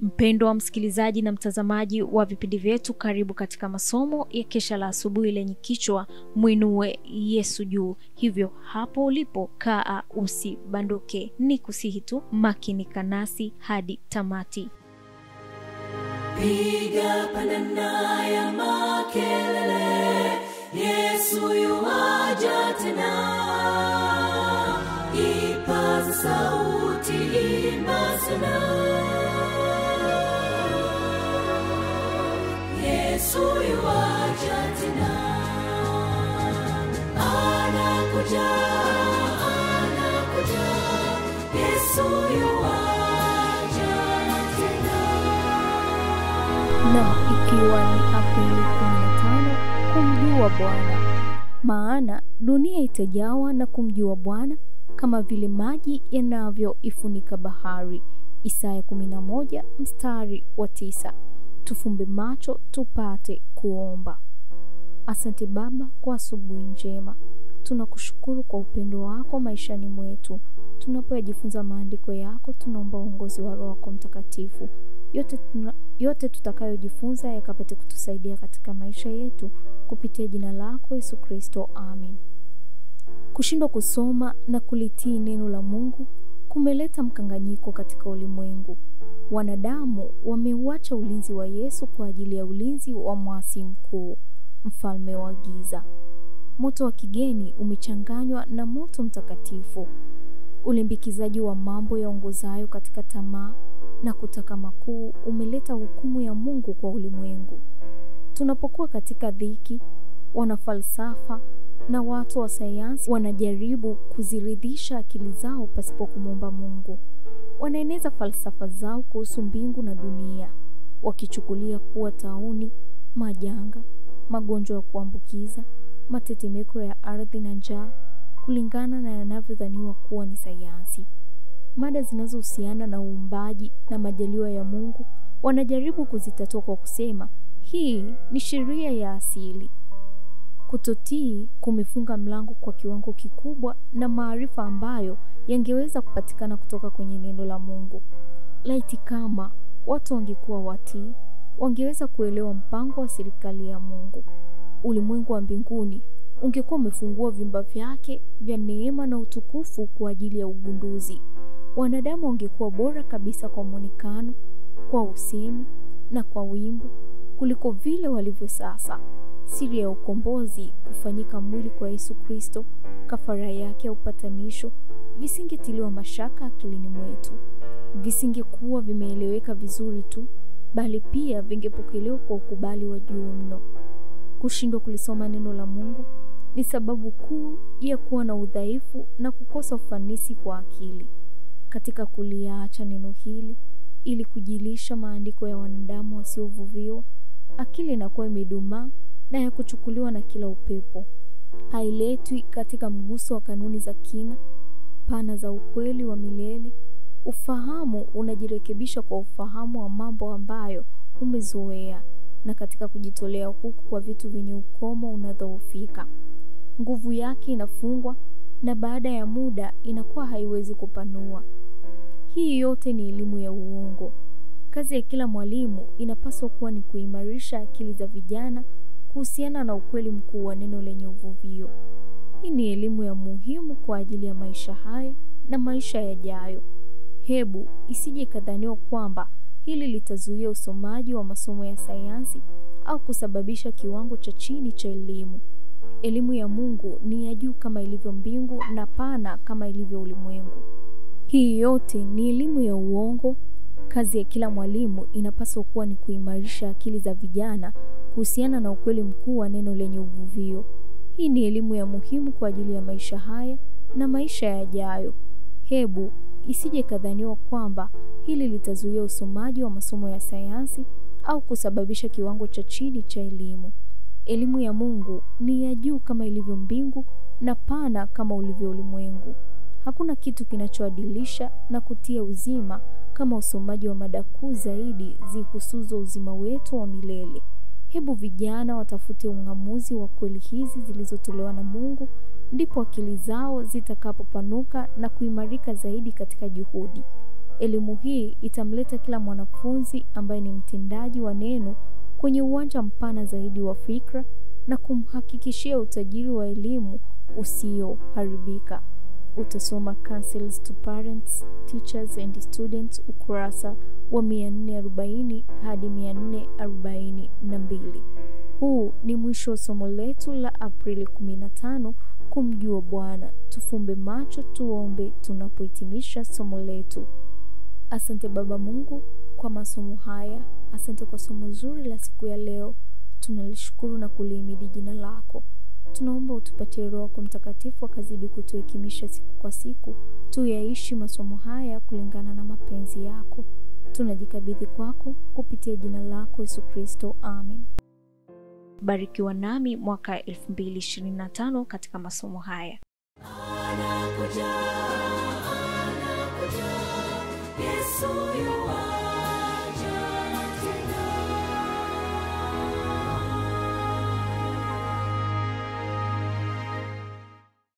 Mpendwa wa msikilizaji na mtazamaji wa vipindi vyetu, karibu katika masomo ya kesha la asubuhi lenye kichwa Mwinue Yesu juu. Hivyo hapo ulipo kaa usibanduke, ni kusihi tu makinika nasi hadi tamati. Piga panana ya makelele, Yesu yuaja tena. Ipaza sauti, imba sana. Yesu yuaja tena. Anakuja, anakuja. Yesu yuaja tena. Na ikiwa ni Aprili 15, kumjua Bwana. Maana dunia itajawa na kumjua Bwana kama vile maji yanavyoifunika bahari. Isaya 11 mstari wa 9. Tufumbe macho tupate kuomba. Asante Baba kwa asubuhi njema. Tunakushukuru kwa upendo wako maishani mwetu. Tunapojifunza maandiko yako, tunaomba uongozi wa Roho wako Mtakatifu. Yote tutakayojifunza yakapate kutusaidia katika maisha yetu, kupitia jina lako Yesu Kristo. Amen. Kushindwa kusoma na kulitii neno la Mungu kumeleta mkanganyiko katika ulimwengu. Wanadamu wameuacha ulinzi wa Yesu kwa ajili ya ulinzi wa mwasi mkuu, mfalme wa giza. Moto wa kigeni umechanganywa na moto mtakatifu. Ulimbikizaji wa mambo yaongozayo katika tamaa na kutaka makuu umeleta hukumu ya Mungu kwa ulimwengu. Tunapokuwa katika dhiki, wanafalsafa na watu wa sayansi wanajaribu kuziridhisha akili zao pasipo kumwomba Mungu. Wanaeneza falsafa zao kuhusu mbingu na dunia, wakichukulia kuwa tauni, majanga, magonjwa ya kuambukiza, matetemeko ya ardhi na njaa, kulingana na yanavyodhaniwa kuwa ni sayansi. Mada zinazohusiana na uumbaji na majaliwa ya Mungu wanajaribu kuzitatua kwa kusema hii ni sheria ya asili. Kutotii kumefunga mlango kwa kiwango kikubwa na maarifa ambayo yangeweza kupatikana kutoka kwenye neno la Mungu. Laiti kama watu wangekuwa watii, wangeweza kuelewa mpango wa serikali ya Mungu. Ulimwengu wa mbinguni ungekuwa umefungua vyumba vyake vya neema na utukufu kwa ajili ya ugunduzi. Wanadamu wangekuwa bora kabisa kwa muonekano, kwa usemi na kwa wimbo kuliko vile walivyo sasa. Siri ya ukombozi, kufanyika mwili kwa Yesu Kristo, kafara yake ya upatanisho, visingetiliwa mashaka akilini mwetu. Visingekuwa vimeeleweka vizuri tu, bali pia vingepokelewa kwa ukubali wa juu mno. Kushindwa kulisoma neno la Mungu ni sababu kuu ya kuwa na udhaifu na kukosa ufanisi kwa akili. Katika kuliacha neno hili ili kujilisha maandiko ya wanadamu wasiovuviwa, akili inakuwa imedumaa na ya kuchukuliwa na kila upepo. Hailetwi katika mguso wa kanuni za kina pana za ukweli wa milele. Ufahamu unajirekebisha kwa ufahamu wa mambo ambayo umezoea, na katika kujitolea huku kwa vitu vyenye ukomo unadhoofika. Nguvu yake inafungwa na baada ya muda inakuwa haiwezi kupanua. Hii yote ni elimu ya uongo. Kazi ya kila mwalimu inapaswa kuwa ni kuimarisha akili za vijana kuhusiana na ukweli mkuu wa neno lenye uvuvio. Hii ni elimu ya muhimu kwa ajili ya maisha haya na maisha yajayo. Hebu isije kadhaniwa kwamba hili litazuia usomaji wa masomo ya sayansi au kusababisha kiwango cha chini cha elimu. Elimu ya Mungu ni ya juu kama ilivyo mbingu na pana kama ilivyo ulimwengu. Hii yote ni elimu ya uongo. Kazi ya kila mwalimu inapaswa kuwa ni kuimarisha akili za vijana kuhusiana na ukweli mkuu wa neno lenye uvuvio. Hii ni elimu ya muhimu kwa ajili ya maisha haya na maisha yajayo. Hebu isije kadhaniwa kwamba hili litazuia usomaji wa masomo ya sayansi au kusababisha kiwango cha chini cha elimu. Elimu ya Mungu ni ya juu kama ilivyo mbingu na pana kama ulivyo ulimwengu. Hakuna kitu kinachoadilisha na kutia uzima kama usomaji wa mada kuu zaidi zihusuzo uzima wetu wa milele. Hebu vijana watafute ung'amuzi wa kweli hizi zilizotolewa na Mungu, ndipo akili zao zitakapopanuka na kuimarika zaidi katika juhudi. Elimu hii itamleta kila mwanafunzi ambaye ni mtendaji wa neno kwenye uwanja mpana zaidi wa fikra na kumhakikishia utajiri wa elimu usioharibika. Utasoma Counsels to Parents, Teachers and Students ukurasa wa 440 hadi 442. Huu ni mwisho wa somo letu la Aprili 15, kumjua Bwana. Tufumbe macho tuombe tunapohitimisha somo letu. Asante Baba Mungu kwa masomo haya. Asante kwa somo zuri la siku ya leo. Tunalishukuru na kulihimidi jina lako. Tunaomba utupatie Roho yako Mtakatifu akazidi kutuhekimisha siku kwa siku, tuyaishi masomo haya kulingana na mapenzi yako. Tunajikabidhi kwako kupitia jina lako Yesu Kristo. Amen. Barikiwa nami mwaka 2025 katika masomo haya. Anakuja, Yesu yu